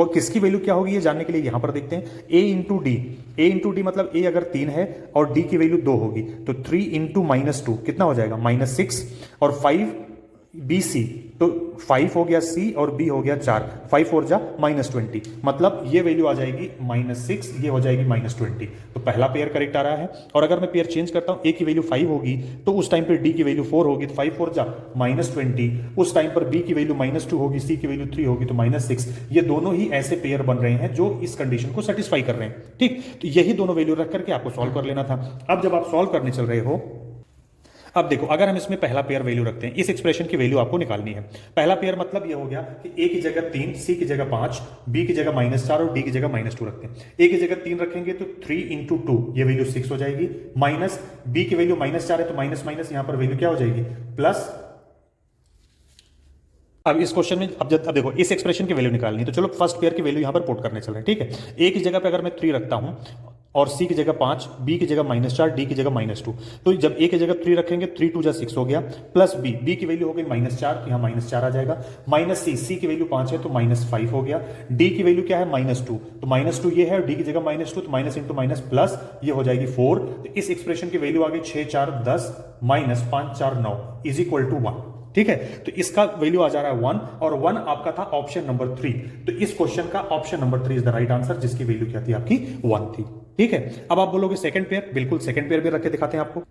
Speaker 1: किसकी वैल्यू क्या होगी ये जानने के लिए यहां पर देखते हैं a इंटू डी, मतलब a अगर 3 है और d की वैल्यू 2 होगी तो 3 इंटू -2 कितना हो जाएगा -6, और 5 bc तो 5 हो गया c और b हो गया 4, 5 4 जा -20, मतलब ये वैल्यू आ जाएगी -6, ये हो जाएगी -20। तो पहला पेयर करेक्ट आ रहा है। और अगर मैं पेयर चेंज करता हूं, a की वैल्यू 5 होगी तो उस टाइम पर d की वैल्यू 4 होगी, तो 5 4 जा -20, उस टाइम पर b की वैल्यू -2 होगी, c की वैल्यू 3 होगी तो -6। ये दोनों ही ऐसे पेयर बन रहे हैं जो इस कंडीशन को सेटिस्फाई कर रहे हैं। ठीक, तो यही दोनों वैल्यू रख करके आपको सॉल्व कर लेना था। अब जब आप सॉल्व करने चल रहे हो, अब देखो अगर हम इसमें पहला पेयर वैल्यू रखते हैं, इस एक्सप्रेशन की वैल्यू आपको निकालनी है। पहला पेयर मतलब ये हो गया कि a की जगह 3, c की जगह 5, b की जगह -4 और d की जगह -2 रखते हैं। a की जगह 3 रखेंगे तो 3 इंटू 2 ये वैल्यू 6 हो जाएगी, माइनस b की वैल्यू -4 है तो माइनस माइनस यहां पर वैल्यू क्या हो जाएगी प्लस। अब इस क्वेश्चन में अब देखो इस एक्सप्रेशन की वैल्यू निकालनी है, तो चलो फर्स्ट पेयर की वैल्यू यहां पर पुट करने चल रहे हैं। ठीक है, a की जगह पे अगर मैं 3 रखता हूं और c की जगह 5, b की जगह -4, d की जगह -2, तो जब a की जगह 3 रखेंगे 3 2 जा 6 हो गया, प्लस b की वैल्यू हो गई -4, तो यहाँ -4 आ जाएगा, माइनस c की वैल्यू 5 है तो -5 हो गया, d की वैल्यू क्या है -2, तो -2 ये है और d की जगह -2 तो माइनस इंटू माइनस प्लस ये हो जाएगी 4। तो इस एक्सप्रेशन की वैल्यू आ गई 6 4 10 माइनस 5 4 9 इज इक्वल टू 1। ठीक है, तो इसका वैल्यू आ जा रहा है 1, और 1 आपका था ऑप्शन नंबर 3। तो इस क्वेश्चन का option number 3 is the right answer, जिसकी वैल्यू क्या थी आपकी 1 थी। ठीक है, अब आप बोलोगे सेकंड पेयर, बिल्कुल सेकंड पेयर भी रख के दिखाते हैं आपको।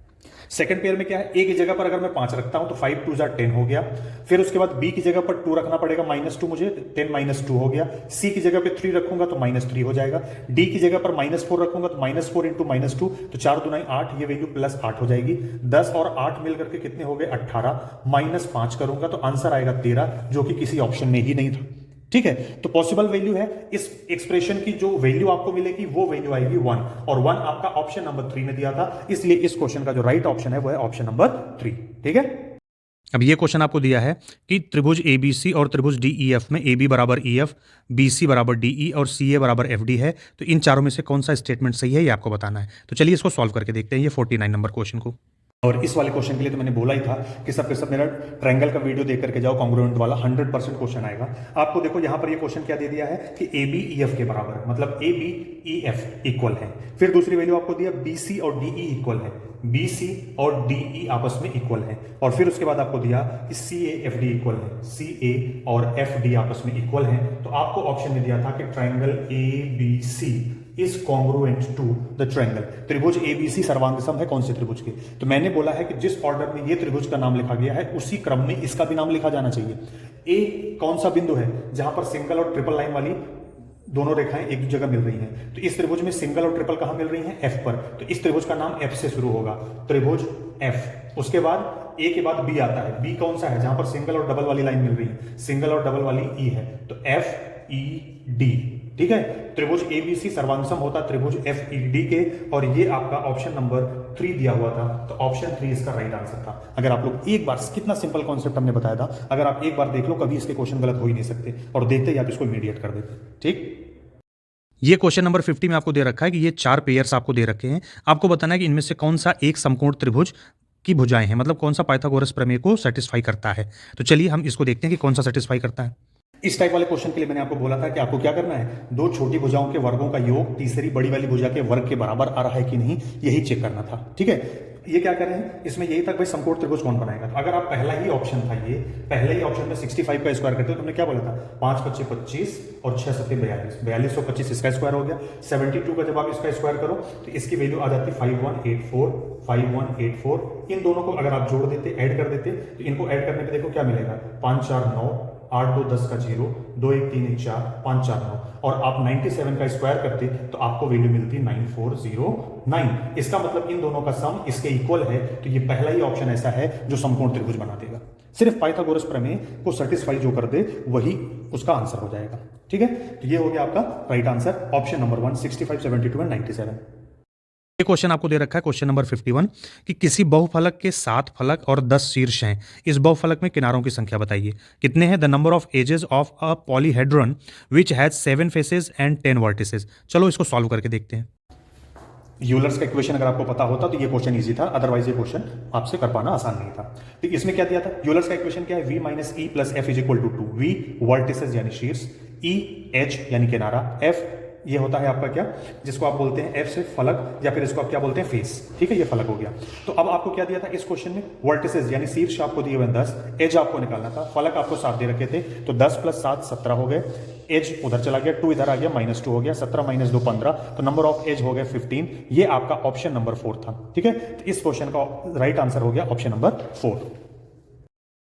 Speaker 1: सेकंड पेयर में क्या है, a की जगह पर अगर मैं 5 रखता हूं तो 5 2 जा 10 हो गया, फिर उसके बाद b की जगह पर 2 रखना पड़ेगा -2 मुझे, 10 2 हो गया, c की जगह पे 3 रखूंगा तो -3 हो जाएगा, d की जगह पर -4 रखूंगा तो -4 इंटू -2 तो 4 दूना 8, ये वैल्यू प्लस 8 हो जाएगी, 10 और 8 मिलकर के कितने हो गए 18, -5 करूंगा तो आंसर आएगा 13, जो कि किसी ऑप्शन में ही नहीं था। ठीक है, तो पॉसिबल वैल्यू है इस एक्सप्रेशन की, जो वैल्यू आपको मिलेगी वो वैल्यू आएगी 1, और 1 आपका ऑप्शन नंबर 3 में दिया था, इसलिए इस क्वेश्चन का जो राइट ऑप्शन है वो है ऑप्शन नंबर 3। ठीक है,
Speaker 2: अब ये क्वेश्चन आपको दिया है कि त्रिभुज ABC और त्रिभुज DEF में AB बराबर EF, BC बराबर DE और CA बराबर FD है, तो इन चारों में से कौन सा स्टेटमेंट सही है ये आपको बताना है। तो चलिए इसको सॉल्व करके देखते हैं ये 49 नंबर क्वेश्चन को।
Speaker 1: और इस वाले क्वेश्चन के लिए तो मैंने बोला ही था कि सब के सब मेरा ट्रायंगल का वीडियो देख करके जाओ, कॉन्ग्रुएंट वाला 100% क्वेश्चन आएगा आपको। देखो यहाँ पर ये क्वेश्चन क्या दे दिया है कि AB EF के बराबर है, मतलब AB EF इक्वल है। फिर दूसरी वैल्यू आपको दिया BC और DE इक्वल है, BC और DE आपस में इक्वल है, और फिर उसके बाद आपको दिया कि CA FD इक्वल है, CA और FD आपस में इक्वल है। तो आपको ऑप्शन में दिया था कि triangle ABC is congruent to the triangle, त्रिभुज ABC सर्वांगसम है कौन से त्रिभुज के। तो मैंने बोला है कि जिस ऑर्डर में ये त्रिभुज का नाम लिखा गया है उसी क्रम में इसका भी नाम लिखा जाना चाहिए। ए कौन सा बिंदु है जहां पर सिंगल और ट्रिपल लाइन वाली दोनों रेखाएं एक जगह मिल रही हैं, तो इस त्रिभुज में सिंगल और ट्रिपल कहां मिल रही हैं, F पर, तो इस त्रिभुज का नाम F से शुरू होगा, त्रिभुज F। उसके बाद A के बाद B आता है, B कौन सा है जहां पर सिंगल और डबल वाली लाइन मिल रही है, सिंगल और डबल वाली E है, तो FED। ठीक है, त्रिभुज ABC सर्वांगसम होता त्रिभुज FED के, और ये आपका ऑप्शन नंबर 3 दिया हुआ था, तो ऑप्शन 3 इसका राइट आंसर था। अगर आप लोग एक बार, कितना सिंपल कॉन्सेप्ट हमने बताया था, अगर आप एक बार देख लो कभी इसके क्वेश्चन गलत हो ही नहीं सकते, और देखते ही आप इसको इमीडिएट कर देते। ठीक,
Speaker 2: ये क्वेश्चन नंबर 50 में आपको दे रखा है कि ये 4 पेयर्स आपको दे रखे हैं, आपको बताना है कि इनमें से कौन सा एक समकोण त्रिभुज की भुजाएं हैं, मतलब कौन सा पाइथागोरस प्रमेय को सेटिस्फाई करता है। तो चलिए हम इसको देखते हैं कि कौन सा सेटिस्फाई करता है।
Speaker 1: इस टाइप वाले क्वेश्चन के लिए मैंने आपको बोला था कि आपको क्या करना है, दो छोटी भुजाओं के वर्गों का योग तीसरी बड़ी वाली भुजा के वर्ग के बराबर आ रहा है कि नहीं, यही चेक करना था। ठीक है, ये क्या कर रहे हैं, इसमें यही तक भाई समकोण त्रिभुज कौन बनाएगा। तो अगर आप पहला ही ऑप्शन था, ये पहले ही ऑप्शन में 65 का स्क्वायर करते हो, तुमने क्या बोला था 5 × 25 = 25 और 6 × 7 = 42, 4225 इसका स्क्वायर हो गया। 72 का जब आप इसका स्क्वायर करो तो इसकी वैल्यू आ जाती 5184। इन दोनों को अगर आप जोड़ देते, ऐड कर देते, तो इनको ऐड करने पे देखो क्या मिलेगा, 5 4 9, 8 2 10 का 0, 2 1 3 1 4, 5 4 9, और आप 97 का स्क्वायर करते तो आपको वैल्यू मिलती 9409। इसका मतलब इन दोनों का सम इसके इक्वल है, तो ये पहला ही ऑप्शन ऐसा है जो समकोण त्रिभुज बना देगा। सिर्फ पाइथागोरस प्रमेय को सेटिस्फाई जो कर दे वही उसका आंसर हो जाएगा। ठीक है, तो ये हो गया आपका right answer, option number 1, 65, 72 and 97।
Speaker 2: ये क्वेश्चन आपको दे रखा है, क्वेश्चन नंबर 51, कि किसी बहुफलक के 7 फलक और 10 शीर्ष हैं। इस बहुफलक में किनारों की संख्या बताइए। कितने हैं? The number of edges of a polyhedron which has 7 faces and 10 vertices. चलो इसको सॉल्व करके देखते हैं।
Speaker 1: यूलर्स का इक्वेशन अगर आपको पता होता तो ये क्वेश्चन इजी था, अदरवाइज ये क्वेश्चन आपसे कर पाना आसान नहीं था। तो इसमें क्या दिया था, यूलर्स का इक्वेशन क्या है, v - e + f = 2, v vertices यानी शीर्ष, e h यानी किनारा, f ये होता है आपका क्या, जिसको आप बोलते हैं f से फलक, या फिर इसको आप क्या बोलते हैं, फेस। ठीक है, ये फलक हो गया। तो अब आपको क्या दिया था इस क्वेश्चन में, वर्टिसेस यानी शीर्ष आपको दिए हुए 10, एज आपको निकालना था, फलक आपको 7 दे रखे थे, तो 10 + 7 17 हो गए, एज उधर चला गया, 2 इधर आ गया, -2 हो गया, 17 - 2 15, तो नंबर ऑफ एज हो गया 15। ये आपका ऑप्शन नंबर 4 था। ठीक है, तो इस क्वेश्चन का राइट आंसर हो गया ऑप्शन नंबर 4।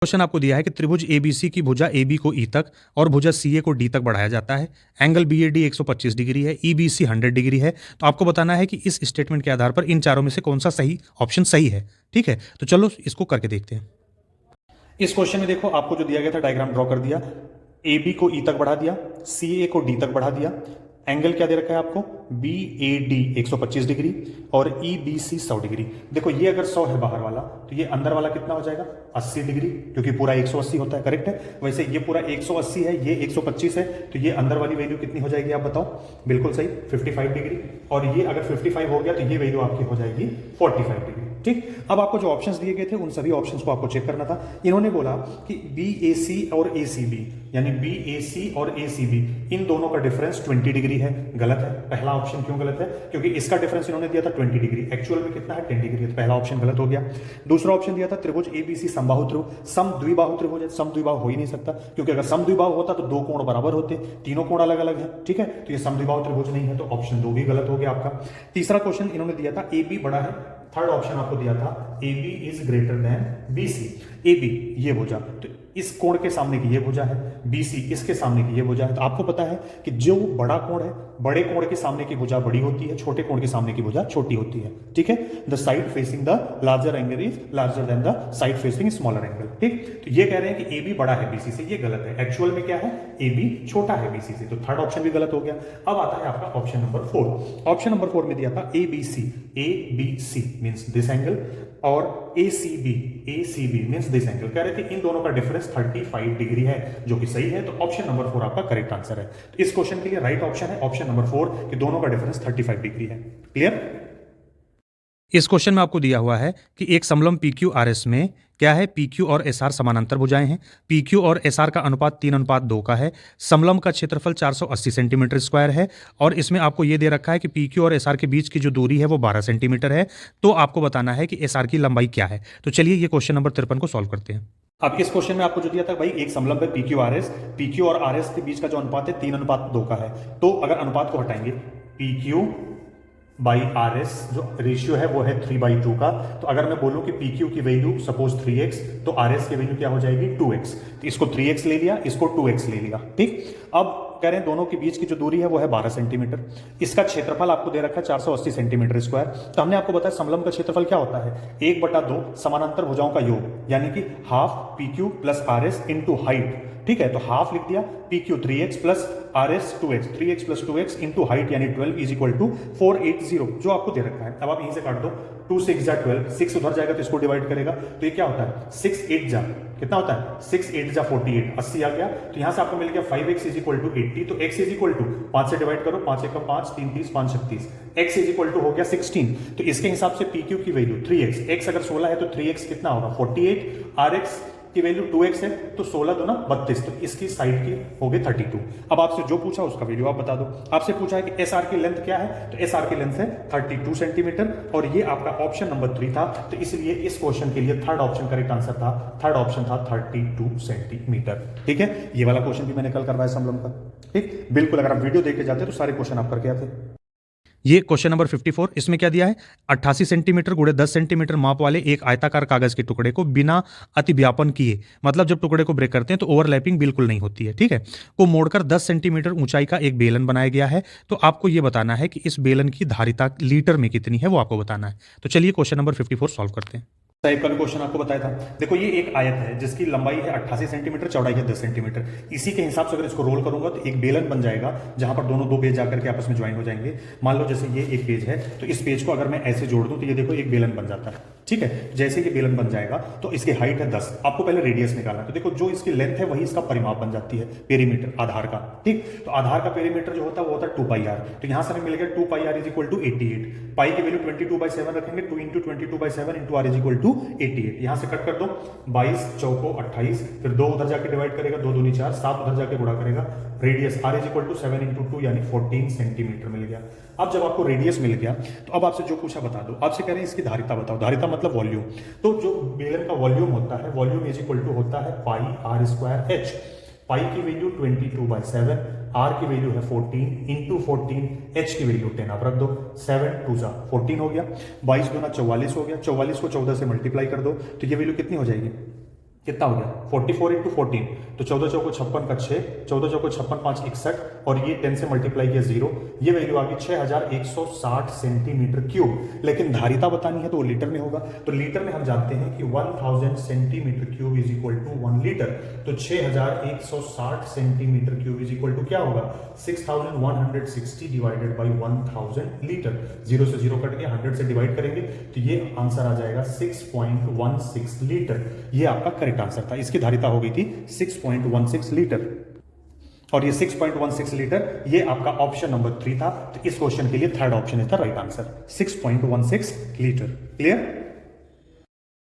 Speaker 2: क्वेश्चन आपको दिया है कि त्रिभुज ABC की भुजा AB को E तक और भुजा CA को D तक बढ़ाया जाता है। एंगल BAD 125 डिग्री है, EBC 100 डिग्री है। तो आपको बताना है कि इस स्टेटमेंट के आधार पर इन चारों में से कौन सा सही ऑप्शन सही है। ठीक है, तो चलो इसको करके देखते हैं।
Speaker 1: इस क्वेश्चन में देखो आपको जो दिया गया था, डायग्राम ड्रॉ कर दिया, AB को E तक बढ़ा दिया, CA को D तक बढ़ा दिया, एंगल क्या दे रखा है आपको, BAD 125 डिग्री और EBC 100 डिग्री। देखो ये अगर 100 है बाहर वाला, तो ये अंदर वाला कितना हो जाएगा, 80 डिग्री, क्योंकि पूरा 180 होता है, करेक्ट है। वैसे ये पूरा 180 है, ये 125 है, तो ये अंदर वाली वैल्यू कितनी हो जाएगी आप बताओ, बिल्कुल सही 55 डिग्री, और ये अगर 55 हो गया तो ये वैल्यू आपकी हो जाएगी 45 डिग्री। ठीक, अब आपको जो ऑप्शंस दिए गए थे उन सभी ऑप्शंस को आपको चेक करना था। इन्होंने बोला कि BAC और ACB, यानी BAC और ACB इन दोनों का डिफरेंस 20 डिग्री है। गलत है, पहला ऑप्शन क्यों गलत है, क्योंकि इसका डिफरेंस इन्होंने दिया था 20 डिग्री, एक्चुअल में कितना है 10 डिग्री, तो पहला ऑप्शन गलत हो गया। दूसरा ऑप्शन दिया था त्रिभुज ABC समबाहु त्रिभुज, समद्विबाहु त्रिभुज है, समद्विबाहु हो ही नहीं सकता, क्योंकि अगर समद्विबाहु होता तो 2 कोण बराबर होते, तीनों कोण अलग अलग है। ठीक है, तो ये समद्विबाहु त्रिभुज नहीं है, तो ऑप्शन 2 भी गलत हो गया आपका। तीसरा क्वेश्चन इन्होंने दिया था AB बड़ा है, थर्ड ऑप्शन आपको दिया था AB is greater than BC। AB ये भुजा, तो इस कोण के सामने की ये भुजा है, BC इसके सामने की ये भुजा है। तो आपको पता है कि जो बड़ा कोण है, बड़े कोण के सामने की भुजा बड़ी होती है, छोटे कोण के सामने की भुजा छोटी होती है। ठीक है, the side facing the larger angle is larger than the side facing smaller angle. ठीक, तो ये कह रहे हैं कि AB बड़ा है BC से, ये गलत है। एक्चुअल में क्या है, AB छोटा है BC से, तो थर्ड ऑप्शन भी गलत हो गया। अब आता है आपका ऑप्शन नंबर 4। ऑप्शन नंबर 4 में दिया था ABC मींस दिस एंगल, और ACB मींस दिस एंगल। कह रहे थे इन दोनों का डिफरेंस 35 डिग्री है, जो कि सही है, तो ऑप्शन नंबर 4 आपका करेक्ट आंसर है। तो इस क्वेश्चन के लिए राइट ऑप्शन है ऑप्शन नंबर 4 कि दोनों का डिफरेंस 35 डिग्री है। क्लियर?
Speaker 2: इस क्वेश्चन में आपको दिया हुआ है कि एक समलंब PQRS में क्या है, PQ और SR समानांतर भुजाएं हैं। PQ और SR का अनुपात 3:2 का है। समलंब का क्षेत्रफल 480 सेंटीमीटर स्क्वायर है, और इसमें आपको ये दे रखा है कि PQ और SR के बीच की जो दूरी है वो 12 सेंटीमीटर है। तो आपको बताना है कि SR की लंबाई क्या है। तो चलिए ये क्वेश्चन नंबर 53 को सॉल्व करते हैं।
Speaker 1: अब इस क्वेश्चन में आपको जो दिया था भाई, एक समलंब है PQ और RS के बीच का जो अनुपात है 3:2 का है। तो अगर अनुपात को हटाएंगे, PQ बाई RS जो रेशियो है वो है 3/2 का। तो अगर मैं बोलूं कि PQ की वैल्यू सपोज 3x, तो RS की वैल्यू क्या हो जाएगी 2x। तो इसको 3x ले लिया, इसको 2x ले लिया। ठीक, अब कह रहे हैं दोनों के बीच की जो दूरी है वो है 12 सेंटीमीटर। इसका क्षेत्रफल आपको दे रखा है 480 सेंटीमीटर स्क्वायर। तो हमने आपको बताया समलंब का क्षेत्रफल क्या होता है, 1/2 समानांतर भुजाओं का योग, यानी कि half PQ plus RS into height. ठीक है, तो हाफ लिख दिया, PQ 3x plus RS 2x, 3x plus 2x into height यानी 12 इज इक्वल टू 480, जो आपको दे रखा है। अब आप यहीं से काट दो, 2 6 जा 12, 6 उधर जाएगा तो इसको डिवाइड करेगा, तो ये क्या होता है 6 8 जा कितना होता है 6 8 जा 48, 80 आ गया। तो यहां से आपको मिल गया 5x इज इक्वल टू 80, तो x इज इक्वल टू 5 से डिवाइड करो, 5 1 5 3 30 5 36, x इज इक्वल टू हो गया 16। तो इसके हिसाब से PQ की वैल्यू 3x, x अगर 16 है तो 3x कितना होगा 48, RX की वैल्यू 2x है तो 16 दूना 32, तो इसकी साइड की हो गई 32। अब आपसे जो पूछा उसका वैल्यू आप बता दो। आपसे पूछा है कि SR की लेंथ क्या है, तो SR की लेंथ है 32 सेंटीमीटर और ये आपका ऑप्शन नंबर 3 था, तो इसलिए इस क्वेश्चन के लिए थर्ड ऑप्शन करेक्ट आंसर था, थर्ड ऑप्शन था 32 सेंटीमीटर। ठीक है, ये वाला क्वेश्चन भी मैंने कल करवाया समलम का। ठीक, बिल्कुल अगर आप वीडियो देख के जाते तो सारे क्वेश्चन आप करके आते।
Speaker 2: ये क्वेश्चन नंबर 54, इसमें क्या दिया है, 88 सेंटीमीटर गुणे 10 सेंटीमीटर माप वाले एक आयताकार कागज के टुकड़े को बिना अतिव्यापन किए, मतलब जब टुकड़े को ब्रेक करते हैं तो ओवरलैपिंग बिल्कुल नहीं होती है, ठीक है, को मोड़कर 10 सेंटीमीटर ऊंचाई का एक बेलन बनाया गया है। तो आपको यह बताना है कि इस बेलन की धारिता लीटर में कितनी है, वो आपको बताना है। तो चलिए क्वेश्चन नंबर 54 सॉल्व करते हैं।
Speaker 1: टाइप का भी क्वेश्चन आपको बताया था। देखो ये एक आयत है जिसकी लंबाई है 88 सेंटीमीटर, चौड़ाई है 10 सेंटीमीटर। इसी के हिसाब से अगर इसको रोल करूंगा तो एक बेलन बन जाएगा जहां पर दोनों दो पेज जाकर के आपस में ज्वाइन हो जाएंगे। मान लो जैसे ये एक पेज है तो इस पेज को अगर मैं ऐसे जोड़ दूं तो ये देखो एक बेलन बन जाता है। ठीक है, जैसे ये बेलन बन जाएगा तो इसकी हाइट है 10, आपको पहले रेडियस निकालना। तो देखो जो इसकी लेंथ है वही इसका परिमाप बन जाती है, पेरीमीटर आधार का। ठीक, तो आधार का पेरीमीटर जो होता है वो होता है 2πr। तो यहां से हमें मिल गया 2πr इज इक्वल टू 88। पाई की वैल्यू 22/7 रखेंगे, 2 into 22/7 into r is equal to 88। यहां से कट कर दो, 22 चौको 28, फिर 2 उधर जाके डिवाइड करेगा, 2 दूनी 4, 7 उधर जाके गुणा करेगा। Radius r is equal to 7 into 2 यानी 14 सेंटीमीटर मिल गया। अब जब आपको रेडियस मिल गया तो अब आपसे जो पूछा बता दो। आपसे कह रहे हैं इसकी धारिता बताओ, धारिता मतलब वॉल्यूम। तो जो बेलन का वॉल्यूम होता है, वॉल्यूम इज इक्वल टू होता है पाई r स्क्वायर h। पाई की वैल्यू 22/7, r की वैल्यू है 14 इंटू 14, h की वैल्यू 10 आप रख दो। 7 2 जा 14 हो गया, 22 दूना 44 हो गया, 44 को 14 से मल्टीप्लाई कर दो तो ये वैल्यू कितनी हो जाएगी, कितना हो गया 44 इंटू 14, तो 14 चौको 56 का 6, 14 चौको 56 5 61 और ये 10 से मल्टीप्लाई किया 0, ये वैल्यू आ गई 6160 सेंटीमीटर क्यूब। लेकिन धारिता बतानी है तो वो लीटर में होगा, तो लीटर में हम जानते हैं कि 1000 centimetre cube is equal to 1 litre. तो 6160 centimetre cube is equal to क्या होगा, 6160 डिवाइडेड बाई 1000 लीटर। 0 से 0 कट गया, 100 से डिवाइड करेंगे तो ये आंसर आ जाएगा 6.16 लीटर। ये आपका करेक्ट आंसर था। इसकी धारिता हो गई थी 6.16 लीटर और ये 6.16 लीटर ये आपका ऑप्शन नंबर 3 था। तो इस क्वेश्चन के लिए third option is the right answer, 6.16 litre. Clear?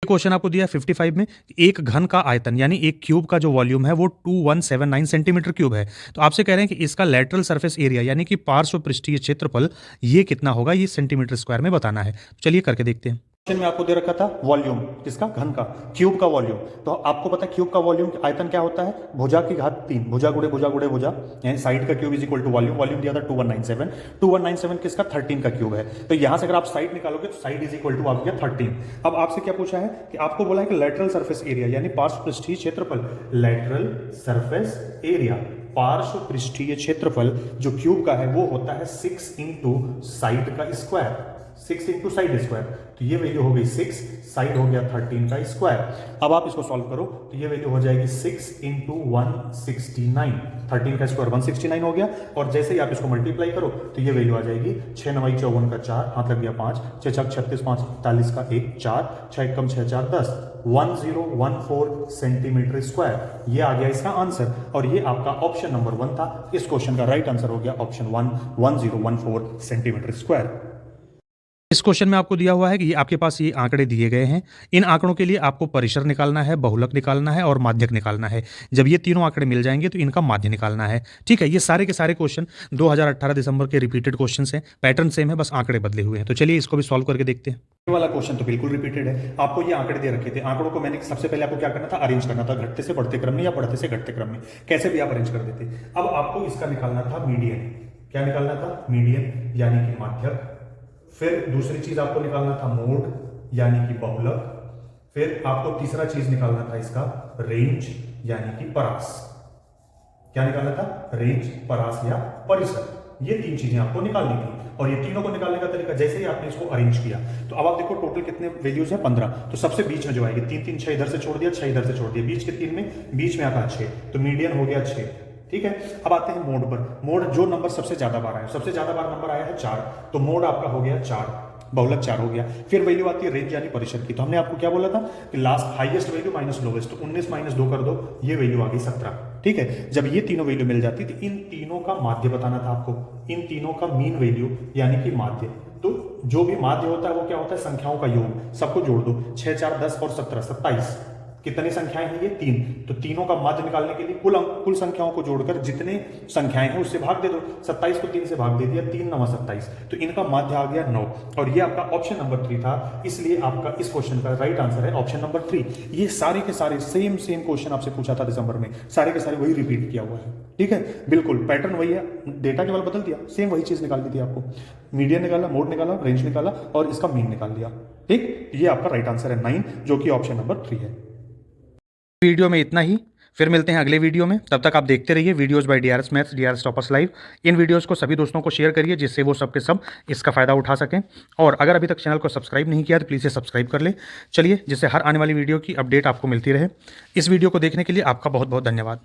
Speaker 2: Question आपको दिया 55 में, एक घन का आयतन यानी एक क्यूब का जो वॉल्यूम है वो 2179 सेंटीमीटर क्यूब है। तो आपसे कह रहे हैं कि इसका लेटरल सरफेस एरिया यानी कि पार्श्व पृष्ठीय क्षेत्रफल ये कितना होगा, ये सेंटीमीटर स्क्वायर में बताना है। तो चलिए करके देखते हैं।
Speaker 1: क्वेश्चन में आपको दे रखा था वॉल्यूम किसका, घन का, क्यूब का वॉल्यूम। तो आपको पता है क्यूब का वॉल्यूम आयतन क्या होता है, भुजा की घात 3, भुजा गुड़े भुजा गुड़े भुजा, यानी साइड का cube is equal to volume. Volume दिया था 2197, 2197 किसका, 13 का क्यूब है। तो यहां से अगर आप साइड निकालोगे तो साइड इज इक्वल टू आ गया 13। अब आपसे क्या पूछा है कि आपको बोला है कि लेटरल सरफेस एरिया यानी पार्श्व पृष्ठीय क्षेत्रफल, लेटरल सरफेस एरिया पार्श्व पृष्ठीय क्षेत्रफल जो क्यूब का है वो होता है 6 इंटू साइड का स्क्वायर, 6 इंटू साइड स्क्वायर। तो ये वैल्यू हो गई 6, साइड हो गया 13 का स्क्वायर। अब आप इसको सॉल्व करो तो ये वैल्यू हो जाएगी 6 इंटू 169, 13 का स्क्वायर 169 हो गया। और जैसे ही आप इसको मल्टीप्लाई करो तो ये वैल्यू आ जाएगी 6 9 54 का 4, हाथ लग गया 5, 6 6 36 5 41 का 1 4, 6 कम 6 4 10, 1014 सेंटीमीटर स्क्वायर। ये आ गया इसका आंसर और ये आपका ऑप्शन नंबर 1 था। इस क्वेश्चन का राइट आंसर हो गया ऑप्शन 1, 1014 सेंटीमीटर स्क्वायर।
Speaker 2: इस क्वेश्चन में आपको दिया हुआ है कि ये आपके पास ये आंकड़े दिए गए हैं। इन आंकड़ों के लिए आपको परिसर निकालना है, बहुलक निकालना है और माध्यक निकालना है। जब ये तीनों आंकड़े मिल जाएंगे तो इनका माध्य निकालना है। ठीक है, ये सारे के सारे क्वेश्चन 2018 दिसंबर के रिपीटेड क्वेश्चन हैं, पैटर्न सेम है, बस आंकड़े बदले हुए हैं। तो चलिए इसको भी सॉल्व करके देखते हैं।
Speaker 1: ये वाला क्वेश्चन तो बिल्कुल रिपीटेड है। आपको ये आंकड़े दे रखे थे, आंकड़ों को मैंने सबसे पहले आपको क्या करना था, अरेंज करना था घटते से बढ़ते क्रम में या बढ़ते से घटते क्रम में, कैसे भी आप अरेंज कर देते। अब आपको इसका निकालना था मीडियन। क्या निकालना था, मीडियन यानी कि माध्यक। फिर दूसरी चीज आपको निकालना था मोड यानी कि बहुलक। फिर आपको तीसरा चीज निकालना था इसका रेंज यानी कि परास। क्या निकालना था, रेंज, परास या परिसर। ये तीन चीजें आपको निकालनी थी और ये तीनों को निकालने का तरीका जैसे ही आपने इसको अरेंज किया तो अब आप देखो टोटल कितने वैल्यूज है, 15। तो सबसे बीच में जो आएगी 3 3 6 इधर से छोड़ दिया, 6 इधर से छोड़ दिया, बीच के 3 में, बीच में आता है 6, तो मीडियन हो गया 6। ठीक है, अब आते हैं मोड पर। मोड जो नंबर सबसे ज्यादा बार आया, सबसे ज्यादा बार नंबर आया है 4, तो मोड आपका हो गया 4, बहुलक 4 हो गया। फिर वैल्यू आती है रेंज यानी परिसर की। तो हमने आपको क्या बोला था कि last highest value minus lowest, तो 19 माइनस 2 कर दो, ये वैल्यू आ गई 17। ठीक है, जब ये तीनों वैल्यू मिल जाती तो इन तीनों का माध्य बताना था आपको, इन तीनों का मीन वैल्यू यानी कि माध्य। तो जो भी माध्य होता है वो क्या होता है, संख्याओं का योग, सबको जोड़ दो, 6 4 10 और 17 27। कितनी संख्याएं हैं ये 3, तो तीनों का माध्य निकालने के लिए कुल संख्याओं को जोड़कर जितने संख्याएं हैं उससे भाग दे दो। 27 को 3 से भाग दे दिया, 3 9 27, तो इनका माध्य आ गया 9, और ये आपका ऑप्शन नंबर 3 था, इसलिए आपका इस क्वेश्चन का राइट आंसर है ऑप्शन नंबर 3। ये सारे के सारे सेम क्वेश्चन आपसे पूछा था दिसंबर में, सारे के सारे वही रिपीट किया हुआ है, ठीक है, बिल्कुल पैटर्न वही है, डेटा केवल बदल दिया, सेम वही चीज निकाल दी थी आपको, मीडियन निकाला, मोड निकाला, रेंज निकाला और इसका मीन निकाल दिया, ठीक। ये आपका राइट आंसर है 9, जो कि ऑप्शन नंबर 3 है।
Speaker 2: वीडियो में इतना ही, फिर मिलते हैं अगले वीडियो में। तब तक आप देखते रहिए videos bye DRS maths, DRS toppers live. इन वीडियोस को सभी दोस्तों को शेयर करिए जिससे वो सब के सब इसका फ़ायदा उठा सकें, और अगर अभी तक चैनल को सब्सक्राइब नहीं किया तो प्लीज़ सब्सक्राइब कर ले। चलिए, जिससे हर आने वाली वीडियो की अपडेट आपको मिलती रहे। इस वीडियो को देखने के लिए आपका बहुत बहुत धन्यवाद।